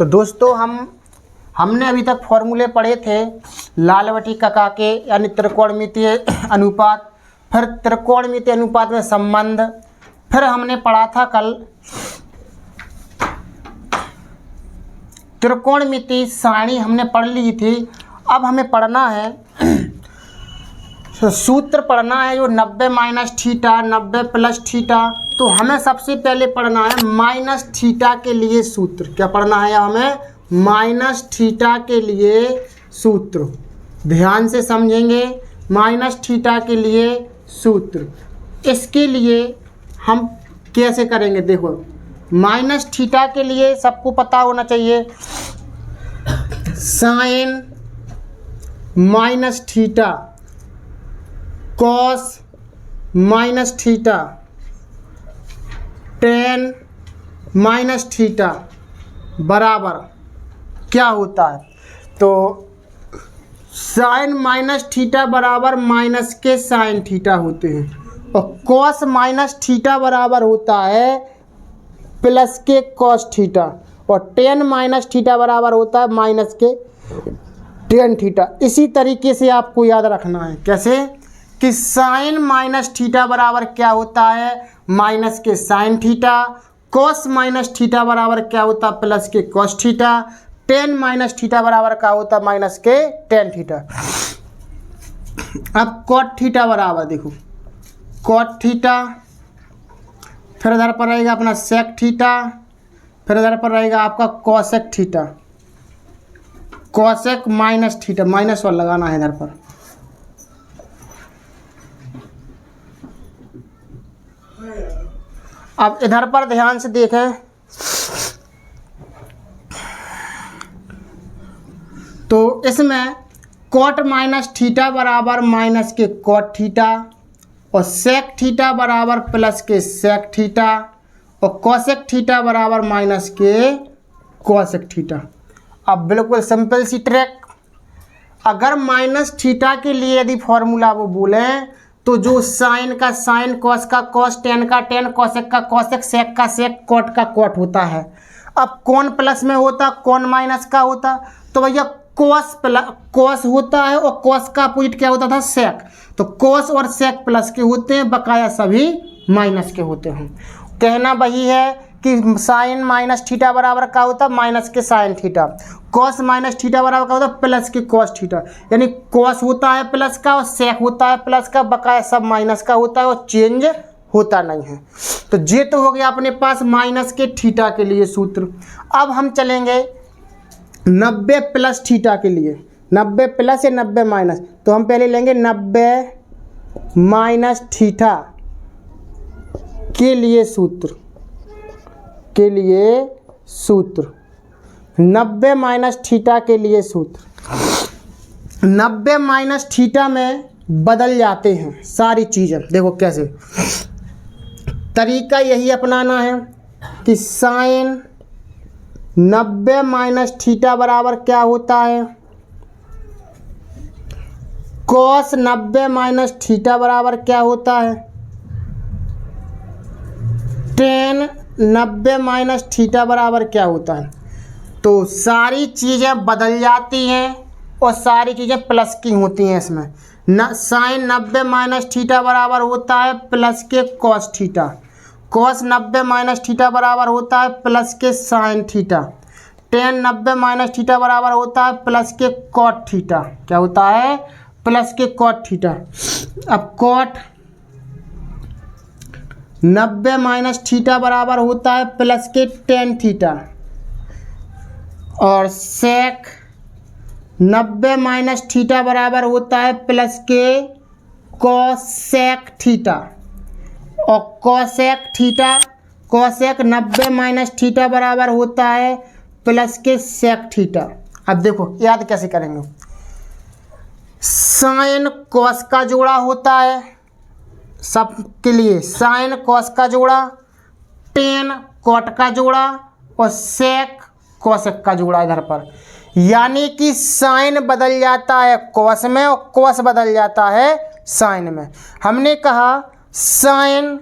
तो दोस्तों हमने अभी तक फॉर्मूले पढ़े थे लाल बटी कका के यानी त्रिकोणमितीय अनुपात, फिर त्रिकोणमितीय अनुपात में संबंध, फिर हमने पढ़ा था कल त्रिकोणमितीय सारणी हमने पढ़ ली थी। अब हमें पढ़ना है सूत्र पढ़ना है जो 90 माइनस थीटा 90 प्लस थीटा। तो हमें सबसे पहले पढ़ना है माइनस थीटा के लिए सूत्र। क्या पढ़ना है हमें? माइनस थीटा के लिए सूत्र। ध्यान से समझेंगे माइनस थीटा के लिए सूत्र। इसके लिए हम कैसे करेंगे? देखो माइनस थीटा के लिए सबको पता होना चाहिए sine minus theta cos minus theta tan minus theta बराबर क्या होता है? तो साइन माइनस थीटा बराबर माइनस के साइन थीटा होते हैं और कॉस माइनस थीटा बराबर होता है प्लस के कॉस थीटा और टेन माइनस थीटा बराबर होता है माइनस के टेन थीटा। इसी तरीके से आपको याद रखना है। कैसे? कि साइन माइनस थीटा बराबर क्या होता है? माइनस के sine theta. Cos minus theta बराबर क्या होता है? प्लस के cos theta. Tan minus theta बराबर क्या होता है? माइनस के टेन थीटा। अब कॉट थीटा बराबर देखो कॉट थीटा, फिर इधर पर रहेगा अपना सेक थीटा, फिर इधर पर रहेगा आपका cosec theta. Cosec minus theta, minus वाला लगाना है इधर पर। अब इधर पर ध्यान से देखें तो इसमें कॉट माइनस थीटा बराबर माइनस के कॉट थीटा और सेक थीटा बराबर प्लस के सेक थीटा और कॉसेक थीटा बराबर माइनस के कॉसेक थीटा। अब बिल्कुल सिंपल सी ट्रिक। अगर माइनस थीटा के लिए यदि फॉर्मूला वो बोलें तो जो साइन का साइन, कॉस का कॉस, टेन का टेन, कॉसेक का कॉसेक, सेक का सेक, कॉट का कॉट होता है। अब कौन प्लस में होता, कौन माइनस का होता? तो भैया कॉस होता है और कॉस का अपोजिट क्या होता था? सेक। तो कॉस और सेक प्लस के होते हैं, बकाया सभी माइनस के होते हैं। कहना वही है कि साइन माइनस थीटा बराबर क्या होता है? माइनस के sine theta. Cos minus theta बराबर क्या होता है? प्लस के कॉस थीटा। यानी कॉस होता है प्लस का और सेक होता है प्लस का, बकाया सब माइनस का होता है और चेंज होता नहीं है। तो ये तो हो गया अपने पास माइनस के थीटा के लिए सूत्र। अब हम चलेंगे 90 प्लस थीटा के लिए। 90 प्लस या 90 माइनस, तो हम पहले लेंगे 90 माइनस थीटा के लिए सूत्र। 90 माइनस थीटा के लिए सूत्र। 90 माइनस थीटा में बदल जाते हैं सारी चीज़ें। देखो कैसे, तरीका यही अपनाना है कि साइन 90 माइनस थीटा बराबर क्या होता है? कॉस 90 माइनस थीटा बराबर क्या होता है? टेन 90 माइनस थीटा बराबर क्या होता है? तो सारी चीज़ें बदल जाती हैं और सारी चीज़ें प्लस की होती हैं इसमें। साइन 90 माइनस थीटा बराबर होता है प्लस के cos theta. Cos 90 minus theta बराबर होता है प्लस के sine theta. Tan 90 minus theta बराबर होता है प्लस के कॉट थीटा। क्या होता है? प्लस के कॉट थीटा। अब कॉट 90 माइनस थीटा बराबर होता है प्लस के टेन थीटा और सेक 90 माइनस थीटा बराबर होता है प्लस के कॉसेक थीटा और कॉसेक 90 माइनस थीटा बराबर होता है प्लस के सेक थीटा। अब देखो याद कैसे करेंगे। साइन कॉस का जोड़ा होता है सब के लिए, साइन कॉस का जोड़ा, टेन कॉट का जोड़ा और सेक कॉसेक का जोड़ा इधर पर। यानी कि साइन बदल जाता है कॉस में और कॉस बदल जाता है साइन में। हमने कहा साइन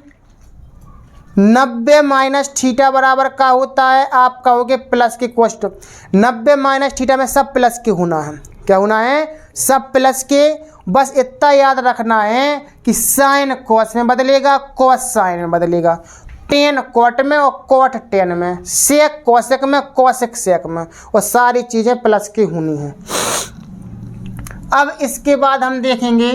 90 माइनस थीटा बराबर का होता है, आप कहोगे प्लस के कोस्ट। 90 माइनस थीटा में सब प्लस के होना है। क्या होना है? सब प्लस के। बस इतना याद रखना है कि साइन कॉस में बदलेगा, कॉस साइन में बदलेगा, टेन कॉट में और कॉट टेन में, सेक कॉसेक में, कॉसेक सेक में, और सारी चीज़ें प्लस की होनी हैं। अब इसके बाद हम देखेंगे,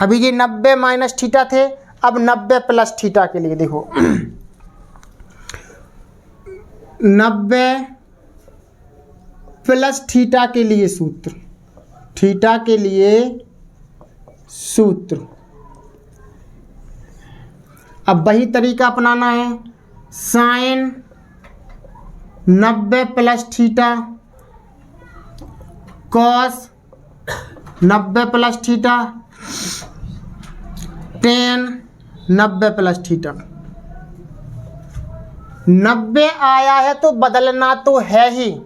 अभी ये 90 माइनस थीटा थे, अब 90 प्लस थीटा के लिए देखो। 90 प्लस थीटा के लिए सूत्र, थीटा के लिए सूत्र। अब वही तरीका अपनाना है, sine 90 plus theta, cos 90 plus theta, tan 90 plus theta. 90 आया है तो बदलना तो है ही,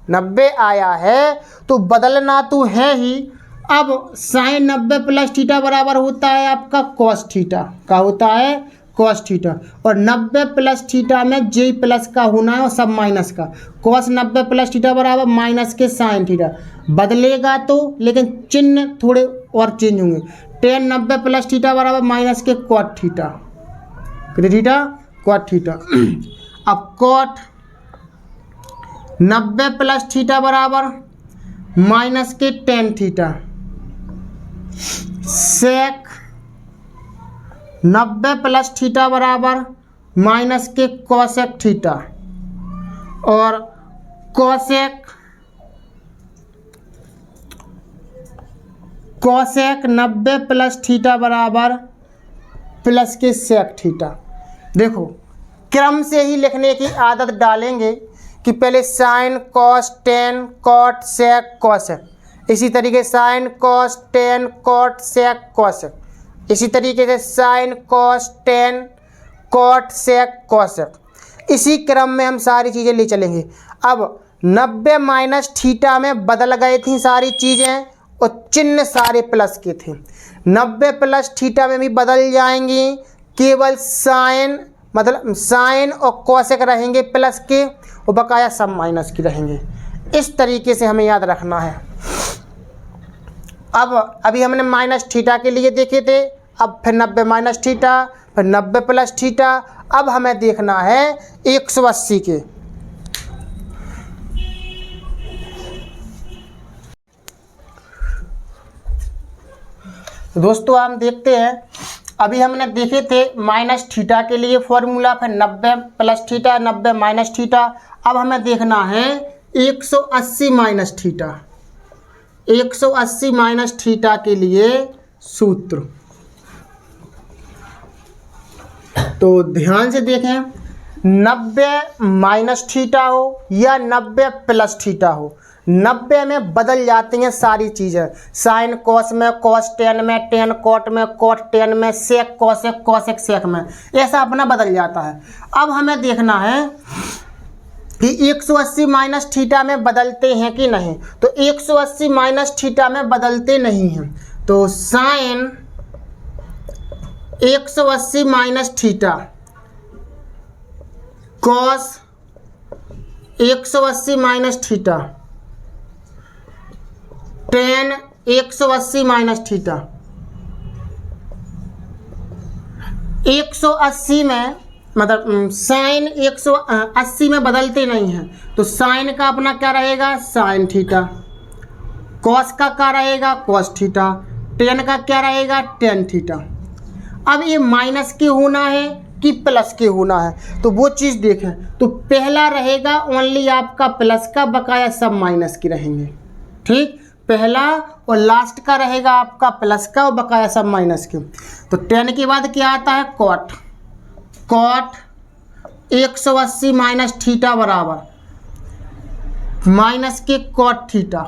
90 आया है तो बदलना तो है ही। अब साइन 90 प्लस थीटा बराबर होता है आपका कॉस थीटा। क्या होता है? Cos theta. और 90 प्लस थीटा में जे प्लस का होना है और सब माइनस का। कॉस 90 प्लस थीटा बराबर माइनस के साइन थीटा। बदलेगा तो, लेकिन चिन्ह थोड़े और चेंज होंगे। टेन 90 प्लस थीटा बराबर माइनस के कॉट थीटा, कितने थीटा? Cot theta. अब कॉट 90 प्लस थीटा बराबर माइनस के tan theta, sec 90 plus theta बराबर माइनस के कॉसेक थीटा, और कॉसेक 90 प्लस थीटा बराबर प्लस के सेक थीटा। देखो क्रम से ही लिखने की आदत डालेंगे कि पहले sine cos tan cot sec cosec, इसी तरीके sine cos tan cot sec cosec, इसी तरीके से sine cos tan cot sec cosec, इसी क्रम में हम सारी चीज़ें ले चलेंगे। अब 90 माइनस थीटा में बदल गई थी सारी चीज़ें और चिन्ह सारे प्लस के थे। 90 प्लस थीटा में भी बदल जाएंगी, केवल साइन मतलब साइन और कॉसेक रहेंगे प्लस के और बकाया सब माइनस की रहेंगे। इस तरीके से हमें याद रखना है। अब अभी हमने माइनस थीटा के लिए देखे थे, अब फिर 90 माइनस थीटा, फिर 90 प्लस थीटा। अब हमें देखना है 180 के। दोस्तों हम देखते हैं, अभी हमने देखे थे माइनस थीटा के लिए फॉर्मूला, फिर 90 प्लस थीटा, 90 माइनस थीटा। अब हमें देखना है 180 माइनस थीटा। 180 माइनस थीटा के लिए सूत्र, तो ध्यान से देखें, 90 माइनस थीटा हो या 90 प्लस थीटा हो, 90 में बदल जाती हैं सारी चीज़ें। साइन कॉस में, कॉस टेन में, टेन कॉट में, कॉट टेन में, सेक कॉसेक, कॉसेक सेक में, ऐसा अपना बदल जाता है। अब हमें देखना है कि 180 माइनस थीटा में बदलते हैं कि नहीं। तो 180 माइनस थीटा में बदलते नहीं हैं, तो sine 180 minus theta, cos 180 minus theta, tan 180 minus theta. 180 में मतलब साइन 180 में बदलते नहीं हैं, तो साइन का अपना क्या रहेगा? Sign theta. कॉस का क्या रहेगा? Cos theta. टेन का क्या रहेगा? Tan theta. अब ये माइनस के होना है कि प्लस के होना है, तो वो चीज़ देखें। तो पहला रहेगा ओनली आपका प्लस का, बकाया सब माइनस के रहेंगे। ठीक, पहला और लास्ट का रहेगा आपका प्लस का और बकाया सब माइनस के। तो 10 के बाद क्या आता है? कॉट। कॉट 180 माइनस थीटा बराबर माइनस के कॉट थीटा,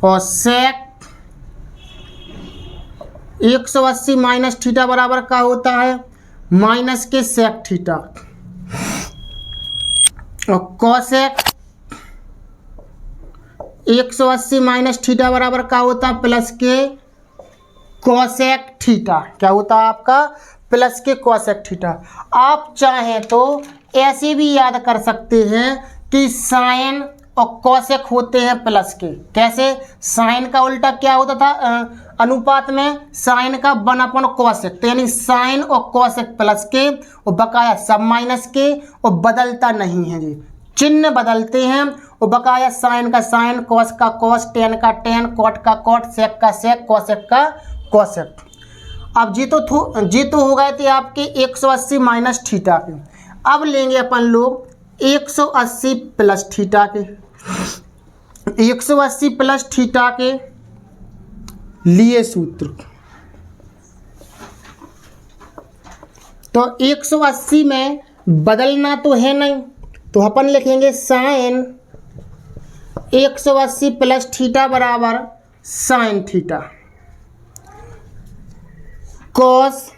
और सेक 180 माइनस थीटा बराबर का होता है माइनस के सेक थीटा, और कॉसेक 180 माइनस थीटा बराबर का होता है प्लस के कॉसेक थीटा। क्या होता है आपका? प्लस के कॉसेक थीटा। आप चाहें तो ऐसे भी याद कर सकते हैं कि साइन और कॉसेक होते हैं प्लस के। कैसे? साइन का उल्टा क्या होता था अनुपात में? साइन का 1/कॉसेक। तो यानी साइन और कॉसेक प्लस के और बकाया सब माइनस के, और बदलता नहीं है जी, चिन्ह बदलते हैं। और बकाया साइन का साइन, कॉस का कॉस, टेन का टेन, कॉट का कॉट, सेक का सेक, कॉसेक का कॉसेक। अब ये तो हो गए थे आपके 180 माइनस थीटा के। अब लेंगे अपन लोग 180 प्लस थीटा के। 180 प्लस थीटा के लिए सूत्र, तो 180 में बदलना तो है नहीं, तो अपन लिखेंगे साइन 180 प्लस थीटा बराबर sine theta, cos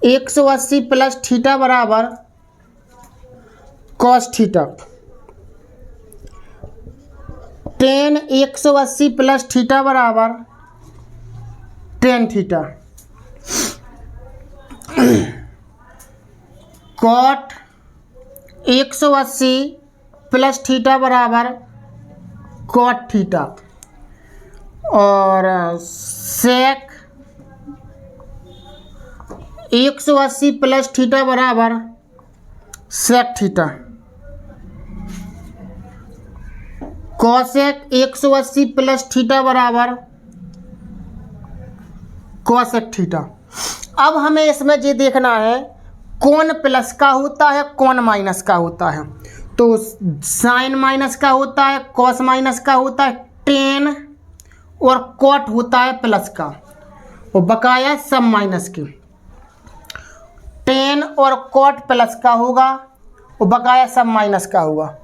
180 plus theta बराबर cos theta, tan 180 plus theta बराबर tan theta, cot 180 plus theta बराबर कॉट थीटा, और सेक 180 प्लस थीटा बराबर sec theta, cosec 180 plus theta बराबर कॉसेक थीटा। अब हमें इसमें ये देखना है कौन प्लस का होता है, कौन माइनस का होता है। तो साइन माइनस का होता है, कॉस माइनस का होता है, टेन और कॉट होता है प्लस का, और बकाया सब माइनस के। टेन और कॉट प्लस का होगा और बकाया सब माइनस का होगा।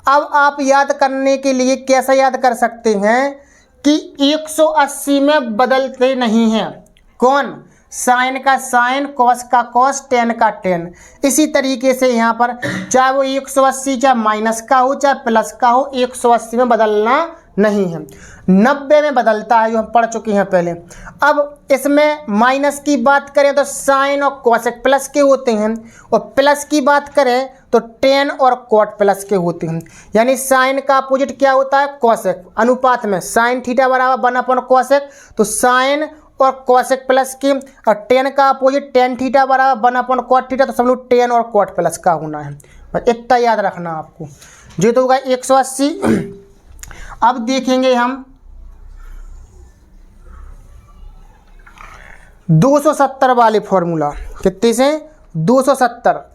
अब आप याद करने के लिए कैसे याद कर सकते हैं कि 180 में बदलते नहीं हैं। कौन? साइन का साइन, कॉस का कॉस, टेन का टेन। इसी तरीके से यहाँ पर चाहे वो 180 चाहे माइनस का हो चाहे प्लस का हो, 180 में बदलना नहीं है। 90 में बदलता है, जो हम पढ़ चुके हैं पहले। अब इसमें माइनस की बात करें तो साइन और कॉसेक प्लस के होते हैं, और प्लस की बात करें तो टेन और कॉट प्लस के होते हैं। यानी साइन का अपोजिट क्या होता है? कॉसेक। अनुपात में साइन थीटा बराबर 1/कॉसेक, तो साइन और कॉसेक प्लस की, और टेन का अपोजिट टेन थीटा बराबर 1/कॉट थीटा, तो सब लोग टेन और कॉट प्लस का होना है। बस इतना याद रखना आपको। जो तो होगा 180। अब देखेंगे हम 270 वाले फॉर्मूला। कितने से? 270।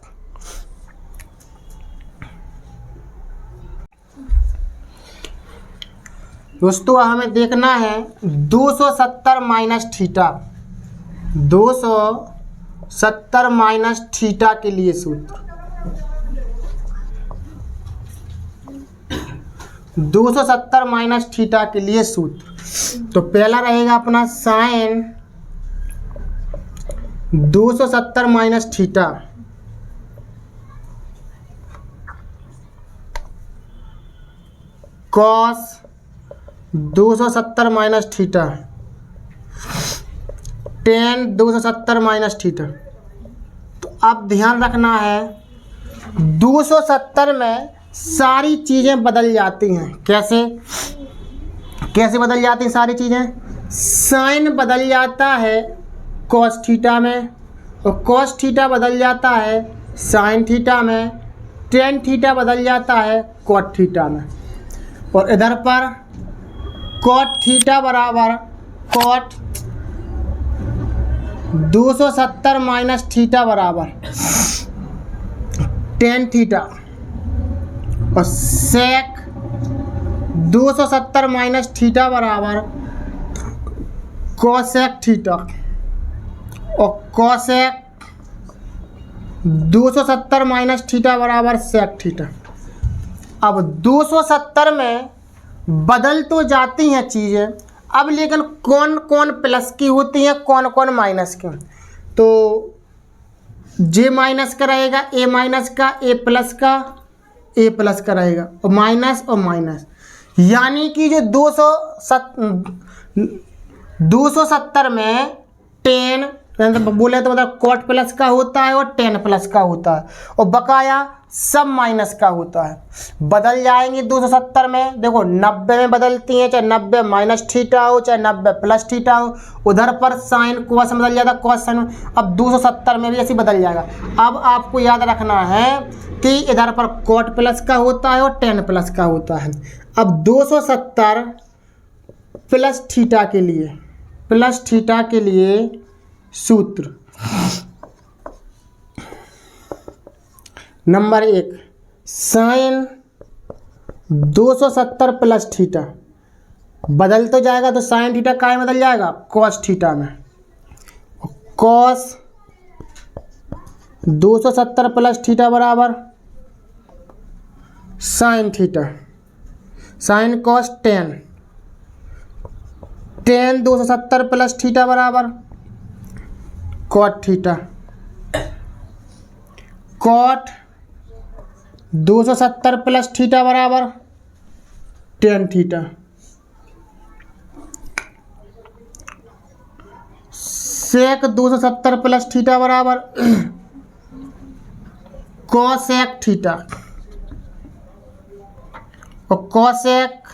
दोस्तों हमें देखना है 270 माइनस थीटा। 270 माइनस थीटा के लिए सूत्र, 270 माइनस थीटा के लिए सूत्र। तो पहला रहेगा अपना sine 270 minus theta, cos 270 minus theta, tan 270 minus theta. तो अब ध्यान रखना है 270 में सारी चीज़ें बदल जाती हैं। कैसे कैसे बदल जाती हैं सारी चीज़ें? साइन बदल जाता है कॉस थीटा में, और कॉस थीटा बदल जाता है साइन थीटा में, टेन थीटा बदल जाता है कॉट थीटा में, और इधर पर कॉट थीटा बराबर कॉट 270 माइनस थीटा बराबर टेन थीटा, और सेक 270 माइनस थीटा बराबर कोसेक थीटा, और कोसेक 270 माइनस थीटा बराबर सेक थीटा। अब 270 में बदल तो जाती हैं चीज़ें, अब लेकिन कौन कौन प्लस की होती हैं, कौन कौन माइनस की। तो जे माइनस का रहेगा, ए माइनस का, ए प्लस का, ए प्लस का रहेगा, और माइनस और माइनस। यानी कि जो 270 में टेन बोले तो मतलब कॉट प्लस का होता है और टेन प्लस का होता है, और बकाया सब माइनस का होता है। बदल जाएंगी 270 में, देखो 90 में बदलती हैं, चाहे 90 माइनस थीटा हो चाहे 90 प्लस थीटा हो, उधर पर साइन कोस बदल जाता है, कोस साइन। अब 270 में भी ऐसे बदल जाएगा। अब आपको याद रखना है कि इधर पर कॉट प्लस का होता है और टेन प्लस का होता है। अब 270 प्लस थीटा के लिए, प्लस थीटा के लिए सूत्र नंबर 1, साइन 270 प्लस थीटा बदल तो जाएगा, तो साइन थीटा काय बदल जाएगा, कॉस थीटा में। कॉस 270 प्लस थीटा बराबर sine theta, sine cos tan, tan 270 plus theta बराबर cot theta, cot 270 plus theta बराबर tan theta, sec 270 plus theta बराबर कॉसेक थीटा, और कॉसेक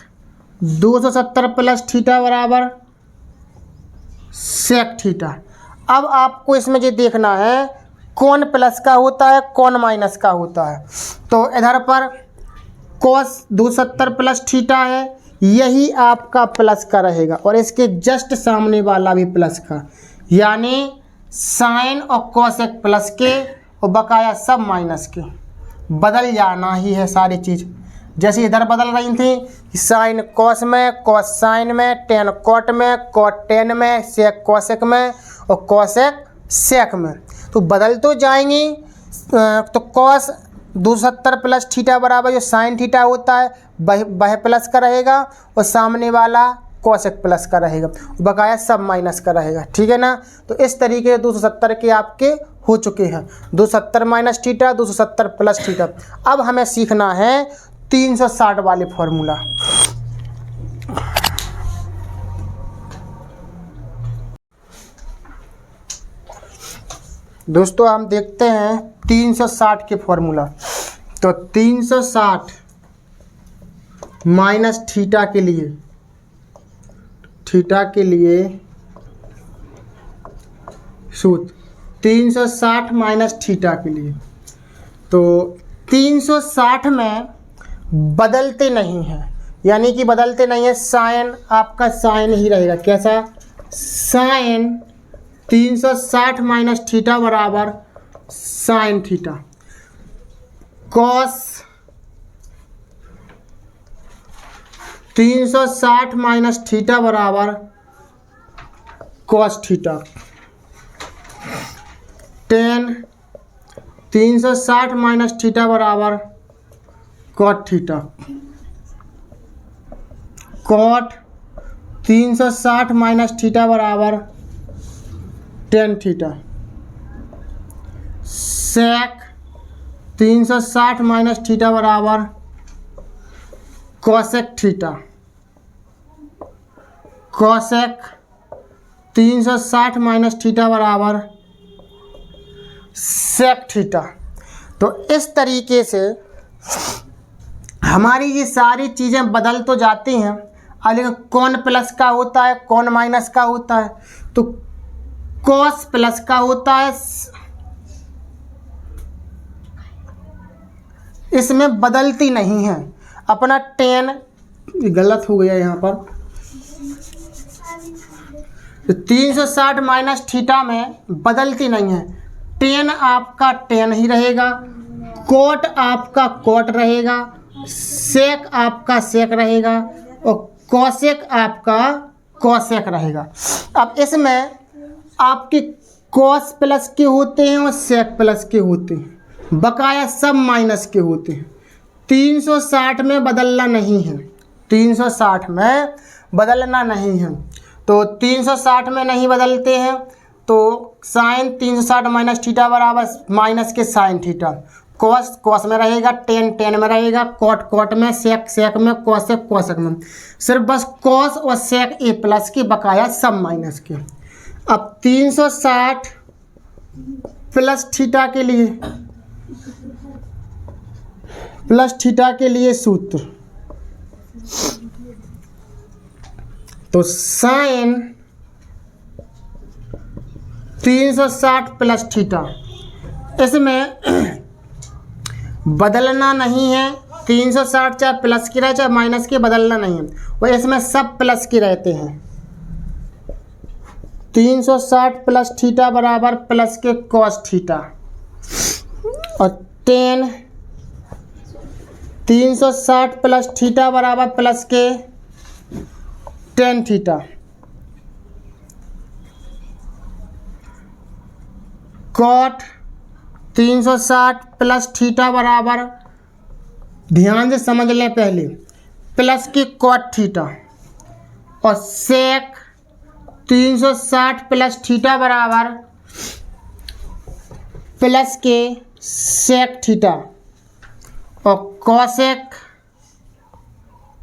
270 प्लस थीटा बराबर सेक थीटा। अब आपको इसमें जो देखना है कौन प्लस का होता है कौन माइनस का होता है। तो इधर पर कॉस 270 प्लस थीटा है, यही आपका प्लस का रहेगा, और इसके जस्ट सामने वाला भी प्लस का, यानी साइन और कॉसेक प्लस के और बकाया सब माइनस के। बदल जाना ही है सारी चीज़, जैसे इधर बदल रही थी, साइन कॉस में, कॉस साइन में, टेन कॉट में, कॉट टेन में, सेक कॉसेक में और कॉसेक सेक में, तो बदल तो जाएंगी। तो कॉस 270 प्लस थीटा बराबर जो साइन थीटा होता है वह प्लस का रहेगा, और सामने वाला कॉसेक प्लस का रहेगा, बकाया सब माइनस का रहेगा। ठीक है ना। तो इस तरीके से 270 के आपके हो चुके हैं, 270 माइनस थीटा, 270 प्लस थीटा। अब हमें सीखना है 360 वाले फॉर्मूला। दोस्तों हम देखते हैं 360 के फॉर्मूला। तो 360 माइनस थीटा के लिए, थीटा के लिए सूत्र 360 माइनस थीटा के लिए, तो 360 में बदलते नहीं हैं, यानी कि बदलते नहीं है, साइन आपका साइन ही रहेगा। कैसा, साइन 360 माइनस थीटा बराबर sine theta, cos 360 minus theta बराबर cos theta, tan 360 minus theta बराबर cot theta, cot 360 minus theta बराबर tan theta, sec 360 minus theta बराबर cosec theta, cosec 360 minus theta बराबर सेक थीटा। तो इस तरीके से हमारी ये सारी चीज़ें बदल तो जाती हैं, लेकिन कौन प्लस का होता है कौन माइनस का होता है, तो कॉस प्लस का होता है, इसमें बदलती नहीं है। अपना टेन, गलत हो गया यहाँ पर, तो 360 माइनस थीटा में बदलती नहीं है, टेन आपका टेन ही रहेगा, कोट आपका कोट रहेगा, सेक आपका सेक रहेगा, और कॉसेक आपका कॉसेक रहेगा। अब इसमें आपके कॉस प्लस के होते हैं और सेक प्लस के होते हैं, बकाया सब माइनस के होते हैं। 360 में बदलना नहीं है, 360 में बदलना नहीं है, तो 360 में नहीं बदलते हैं, तो साइन 360 माइनस थीटा बराबर माइनस के साइन थीटा, कॉस कॉस में रहेगा, टेन टेन में रहेगा, कॉट कॉट में, सेक सेक में, कॉसेक कॉसेक में, सिर्फ बस कॉस और सेक ए प्लस के, बकाया सब माइनस के। अब 360 प्लस थीटा के लिए सूत्र, तो साइन 360 प्लस थीटा, इसमें बदलना नहीं है। 360 चाहे प्लस की रहे चाहे माइनस की, बदलना नहीं है। वो इसमें सब प्लस के रहते हैं। 360 प्लस थीटा बराबर प्लस के कॉस थीटा, और 360 प्लस थीटा बराबर प्लस के tan theta. Cot 360 plus theta बराबर, ध्यान से समझ लें पहले, प्लस की कॉट थीटा, और सेक 360 प्लस थीटा बराबर प्लस के सेक थीटा, और कॉसेक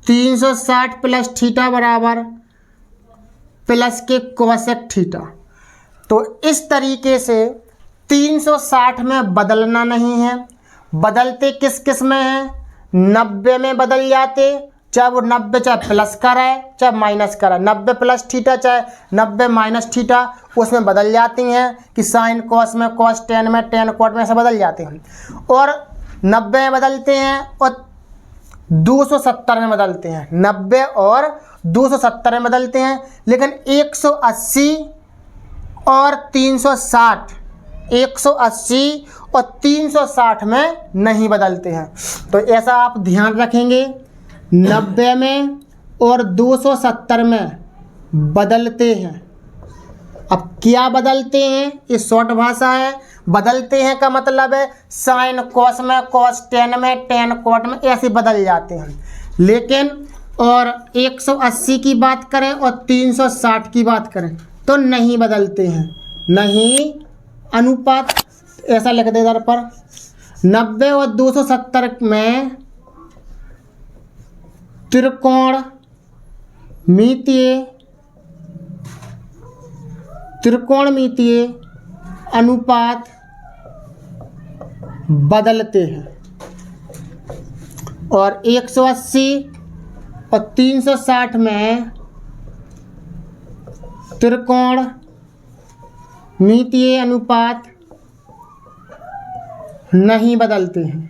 360 प्लस थीटा बराबर प्लस के कॉसेक थीटा। तो इस तरीके से 360 में बदलना नहीं है। बदलते किस किस में है? 90 में बदल जाते, चाहे वो 90 चाहे प्लस का रहे चाहे माइनस का रहे। 90 प्लस थीटा चाहे 90 माइनस थीटा, उसमें बदल जाती हैं कि साइन कॉस में, कॉस टेन में, टेन कॉट में, ऐसे बदल जाते हैं। और 90 में बदलते हैं और 270 में बदलते हैं। 90 और 270 में बदलते हैं, लेकिन 180 और 360, 180 और 360 में नहीं बदलते हैं। तो ऐसा आप ध्यान रखेंगे। 90 में और 270 में बदलते हैं। अब क्या बदलते हैं? ये शॉर्ट भाषा है। बदलते हैं का मतलब है साइन कॉस में, कॉस टेन में, टेन कॉट में, ऐसे बदल जाते हैं। लेकिन और 180 की बात करें और 360 की बात करें तो नहीं बदलते हैं। नहीं, अनुपात ऐसा लिख दे इधर पर। 90 और 270 में त्रिकोणमितीय अनुपात बदलते हैं, और 180 और 360 में त्रिकोणमितीय अनुपात नहीं बदलते हैं।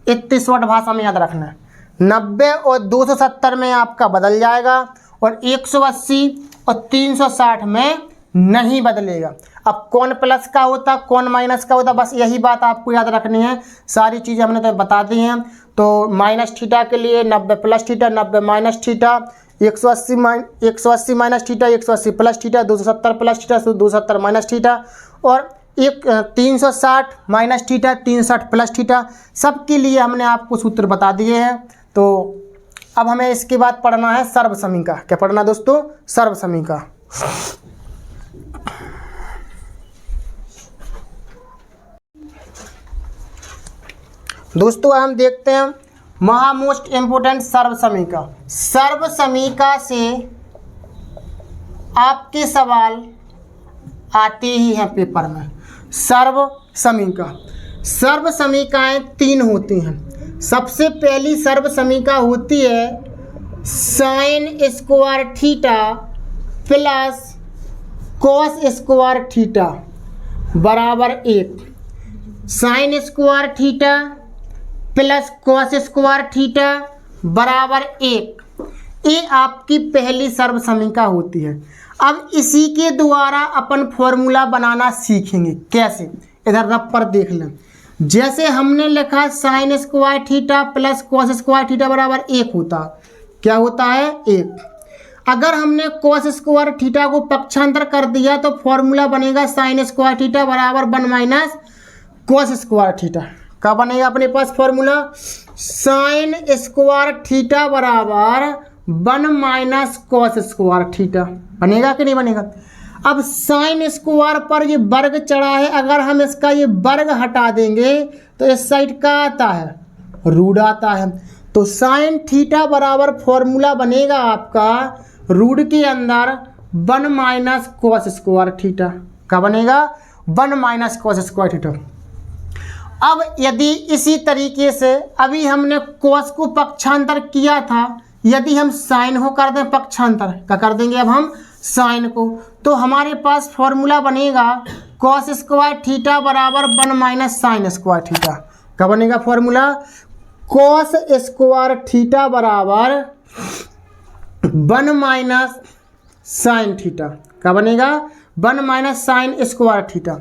इतनी शॉर्ट भाषा में याद रखना है। 90 और 270 में आपका बदल जाएगा, और 180 और 360 में नहीं बदलेगा। अब कौन प्लस का होता, कौन माइनस का होता, बस यही बात आपको याद रखनी है। सारी चीज़ें हमने तो बता दी हैं। तो माइनस थीटा के लिए 90 plus theta, 90 minus theta, 180 minus theta, 180 plus theta, 270 plus theta, 270 minus theta, और 360 माइनस थीटा, 360 प्लस थीटा। सबके लिए हमने आपको सूत्र बता दिए हैं। तो अब हमें इसके बाद पढ़ना है सर्वसमीका। क्या पढ़ना दोस्तों? सर्वसमीका। दोस्तों हम देखते हैं मोस्ट इम्पोर्टेंट सर्वसमीका। सर्वसमीका से आपके सवाल आते ही हैं पेपर में। सर्वसमीका, सर्वसमीकाएं 3 होती हैं। सबसे पहली सर्वसमीका होती है sine square theta plus cos square theta बराबर 1। Sine square theta plus cos square theta बराबर 1। ये आपकी पहली सर्वसमीका होती है। अब इसी के द्वारा अपन फॉर्मूला बनाना सीखेंगे। कैसे? इधर रब पर देख लें। जैसे हमने लिखा sine square theta plus cos square theta बराबर 1 होता। क्या होता है? 1। अगर हमने कॉस स्क्वायर थीटा को पक्षांतर कर दिया तो फॉर्मूला बनेगा साइन स्क्वायर थीटा बराबर 1 माइनस कॉस स्क्वायर थीटा। क्या बनेगा अपने पास फॉर्मूला? साइन स्क्वायर थीटा बराबर 1 माइनस कॉस स्क्वायर थीटा। बनेगा कि नहीं बनेगा? अब साइन स्क्वायर पर ये वर्ग चढ़ा है, अगर हम इसका ये वर्ग हटा देंगे तो इस साइड का आता है, रूट आता है। तो साइन थीटा बराबर फॉर्मूला बनेगा आपका रूट के अंदर 1 माइनस कॉस स्क्वायर थीटा। क्या बनेगा? 1 माइनस कॉस स्क्वायर थीटा। अब यदि इसी तरीके से अभी हमने कॉस को पक्षांतर किया था, यदि हम साइन को कर दें पक्षांतर, क्या कर देंगे अब हम साइन को, तो हमारे पास फॉर्मूला बनेगा कॉस स्क्वायर थीटा बराबर 1 माइनस साइन स्क्वायर थीटा। क्या बनेगा फॉर्मूला? कॉस स्क्वायर थीटा बराबर 1 माइनस साइन थीटा। क्या बनेगा? 1 माइनस साइन स्क्वायर थीटा।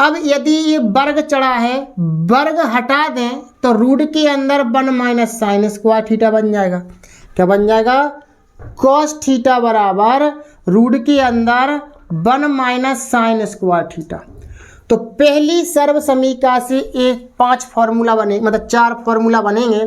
अब यदि ये वर्ग चढ़ा है, वर्ग हटा दें तो रूट के अंदर 1 माइनस साइन स्क्वायर थीटा बन जाएगा। क्या बन जाएगा? कॉस थीटा बराबर रूट के अंदर 1 माइनस साइन स्क्वायर थीटा। तो पहली सर्व समीकरण से एक 5 फार्मूला बने, मतलब 4 फार्मूला बनेंगे।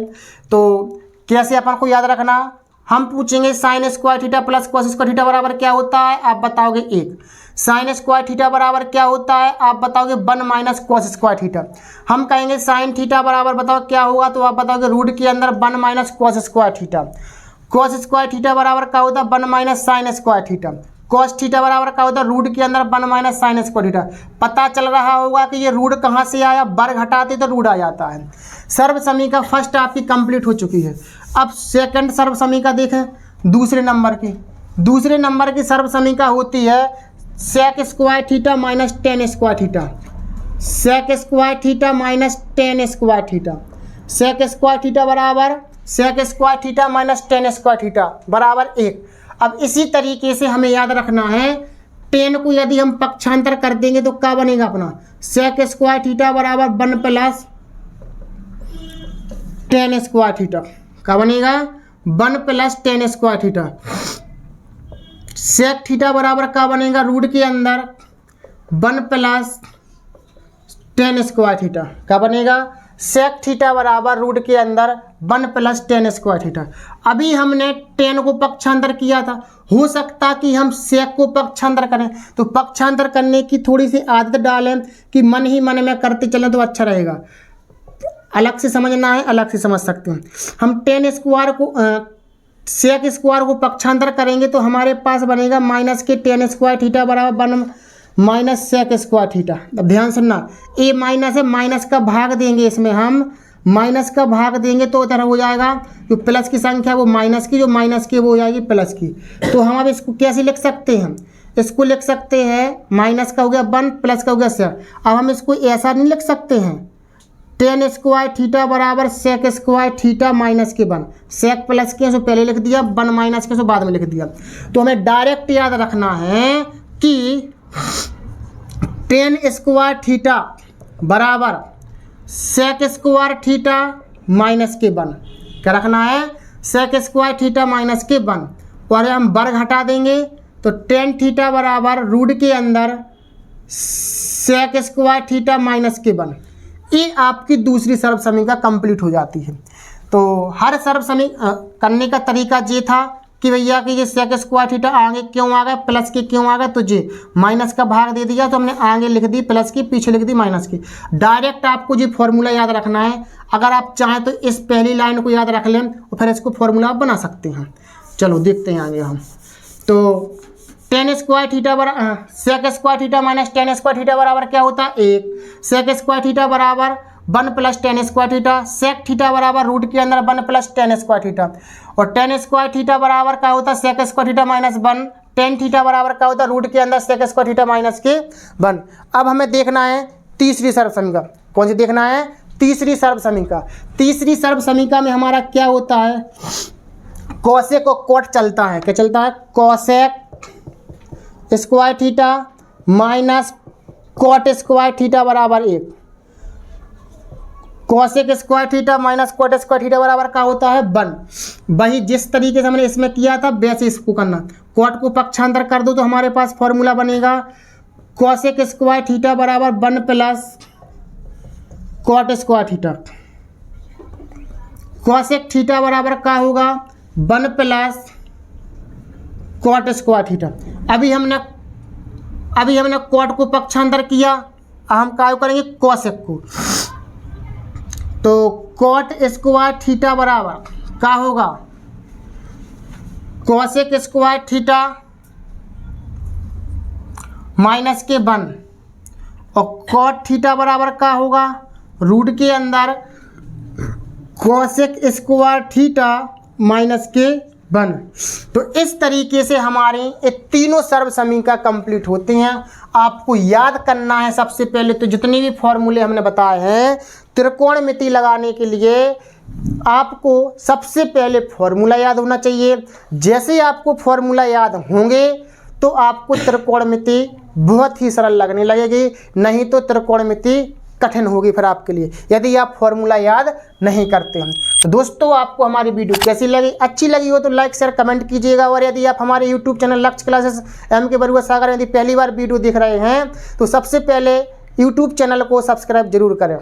तो कैसे अपन को याद रखना, हम पूछेंगे sine square theta plus cos square theta बराबर क्या होता है, आप बताओगे 1। साइन स्क्वायर थीटा बराबर क्या होता है, आप बताओगे 1 माइनस कॉस स्क्वायर थीटा। हम कहेंगे साइन थीटा बराबर बताओ क्या होगा, तो आप बताओगे रूट के अंदर 1 minus cos square theta. Cos square theta बराबर क्या होता है? 1 minus sine square theta. Cos theta बराबर क्या होता है? रूट के अंदर 1 माइनस साइन स्क्वायर थीटा। पता चल रहा होगा कि ये रूट कहाँ से आया, वर्ग हटाते तो रूट आ जाता है। सर्व समीकरण फर्स्ट आपकी कंप्लीट हो चुकी है। अब सेकंड सर्व समीकरण देखें, दूसरे नंबर की। दूसरे नंबर की सर्व समीकरण होती है sec square theta minus tan square theta. Sec square theta minus tan square theta. Sec square theta बराबर sec square theta minus tan square theta बराबर 1। अब इसी तरीके से हमें याद रखना है, टेन को यदि हम पक्षांतर कर देंगे तो क्या बनेगा अपना? सेक स्क्वायर थीटा बराबर 1 प्लस टेन स्क्वायर थीटा। क्या बनेगा? 1 plus tan square theta. Sec theta बराबर क्या बनेगा? रूट के अंदर 1 प्लस टेन स्क्वायर थीटा। क्या बनेगा? सेक थीटा बराबर रूट के अंदर 1 प्लस टेन स्क्वायर थीटा। अभी हमने टेन को पक्षांतर किया था, हो सकता कि हम सेक को पक्षांतर करें, तो पक्षांतर करने की थोड़ी सी आदत डालें कि मन ही मन में करते चलें तो अच्छा रहेगा। अलग से समझना है, अलग से समझ सकते हैं। हम टेन स्क्वायर को सेक स्क्वायर को पक्षांतर करेंगे तो हमारे पास बनेगा माइनस के टेन स्क्वायर थीटा बराबर 1 माइनस सेक स्क्वायर थीटा। अब ध्यान सुनना, ए माइनस है, माइनस का भाग देंगे, इसमें हम माइनस का भाग देंगे तो इधर हो जाएगा जो प्लस की संख्या वो माइनस की, जो माइनस की वो हो जाएगी प्लस की। तो हम अब इसको कैसे लिख सकते हैं? इसको लिख सकते हैं माइनस का हो गया 1 प्लस का हो गया सेक। अब हम इसको ऐसा नहीं लिख सकते हैं, टेन स्क्वायर थीटा बराबर सेक स्क्वायर थीटा माइनस के 1। सेक प्लस के सो पहले लिख दिया, 1 माइनस के सो बाद में लिख दिया। तो हमें डायरेक्ट याद रखना है कि टेन स्क्वायर थीटा बराबर सेक स्क्वायर थीटा माइनस के 1। क्या रखना है? सेक स्क्वायर थीटा माइनस के 1। और हम वर्ग हटा देंगे तो टेन थीटा बराबर रूट के अंदर सेक स्क्वायर थीटा माइनस के 1। ये आपकी दूसरी सर्व समीकरण कंप्लीट हो जाती है। तो हर सर्व समीकरण करने का तरीका ये था कि भैया कि ये सेक स्क्वायर थीटा आगे क्यों आ गया, प्लस के क्यों आ गया, तो जी माइनस का भाग दे दिया तो हमने आगे लिख दी प्लस की, पीछे लिख दी माइनस की। डायरेक्ट आपको जी फॉर्मूला याद रखना है। अगर आप चाहें तो इस पहली लाइन को याद रख लें और फिर इसको फॉर्मूला आप बना सकते हैं। चलो देखते हैं आगे हम। तो टेन स्क्वायर थीटा बराबर sec square theta minus tan square theta बराबर क्या होता है? 1। सेक स्क्वायर थीटा बराबर 1 plus tan square theta. Sec theta बराबर रूट के अंदर 1 प्लस टेन स्क्वायर थीटा। और टेन स्क्वायर थीटा बराबर क्या होता है? Sec square theta minus 1। Tan theta बराबर क्या होता है? रूट के अंदर सेक स्क्वायर थीटा माइनस के 1। अब हमें देखना है तीसरी सर्व समीकरण। कौन सी देखना है? तीसरी सर्व समीकरण। तीसरी सर्व समीकरण में हमारा क्या होता है? कॉसेक और कॉट चलता है। क्या चलता है? Cosec square theta minus cot square theta बराबर 1। Cosec square theta minus cot square theta बराबर क्या होता है? 1। वही जिस तरीके से हमने इसमें किया था वैसे इसको करना। कॉट को पक्षांतर कर दो तो हमारे पास फॉर्मूला बनेगा कॉसेक स्क्वायर थीटा बराबर 1 plus cot square theta. Cosec theta बराबर क्या होगा? 1 प्लस कॉट स्क्वायर थीटा। अभी हमने कॉट को पक्षांतर किया, हम क्या करेंगे? कॉसेक को। तो कॉट स्क्वायर थीटा बराबर क्या होगा? कॉसेक स्क्वायर थीटा माइनस के 1 और कॉट थीटा बराबर का होगा रूट के अंदर कॉसेक स्क्वायर थीटा माइनस के 1। तो इस तरीके से हमारे ये तीनों सर्व समीकरण कंप्लीट होते हैं। आपको याद करना है सबसे पहले तो जितने भी फॉर्मूले हमने बताए हैं त्रिकोणमिति लगाने के लिए आपको सबसे पहले फॉर्मूला याद होना चाहिए। जैसे ही आपको फॉर्मूला याद होंगे तो आपको त्रिकोणमिति बहुत ही सरल लगने लगेगी, नहीं तो त्रिकोणमिति कठिन होगी फिर आपके लिए यदि आप फॉर्मूला याद नहीं करते हैं। तो दोस्तों आपको हमारी वीडियो कैसी लगी, अच्छी लगी हो तो लाइक शेयर कमेंट कीजिएगा। और यदि आप हमारे यूट्यूब चैनल लक्ष्य क्लासेस MK बरुआ सागर यदि पहली बार वीडियो देख रहे हैं तो सबसे पहले यूट्यूब चैनल को सब्सक्राइब जरूर करें।